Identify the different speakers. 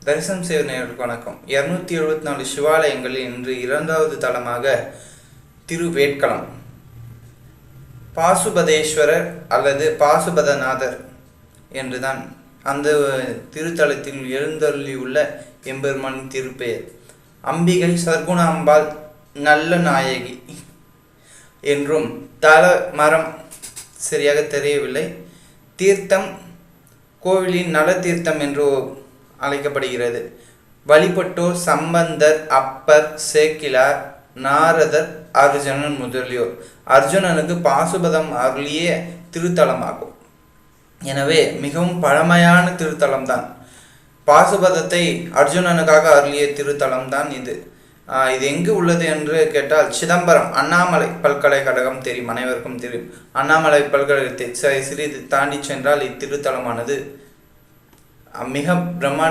Speaker 1: தரிசனம் செய்த நேயர்களுக்கு வணக்கம். 274 சிவாலயங்களில் இன்று இரண்டாவது தலமாக திருவேட்களம் பாசுபதேஸ்வரர் அல்லது பாசுபதநாதர் என்றுதான் அந்த திருத்தலத்தில் எழுந்தருளியுள்ள எம்பெருமானின் திருப்பெயர். அம்பிகை சர்க்குண அம்பாள் நல்ல நாயகி என்றும் தல மரம் சரியாக தெரியவில்லை. தீர்த்தம் கோவிலின் நல தீர்த்தம் என்று அழைக்கப்படுகிறது. வழிபட்டோர் சம்பந்தர், அப்பர், சேக்கிலார், நாரதர், அர்ஜுனன் முதலியோர். அர்ஜுனனுக்கு பாசுபதம் அருளிய திருத்தலமாகும். எனவே மிகவும் பழமையான திருத்தலம்தான். பாசுபதத்தை அர்ஜுனனுக்காக அருளிய திருத்தலம்தான் இது. இது எங்கு உள்ளது என்று கேட்டால் சிதம்பரம் அண்ணாமலை பல்கலைக்கழகம் தெரியும், அனைவருக்கும் தெரியும். அண்ணாமலை பல்கலைக்கழகத்தை சிறிது தாண்டி சென்றால் இத்திருத்தலமானது மிக பிரம்மாண்ட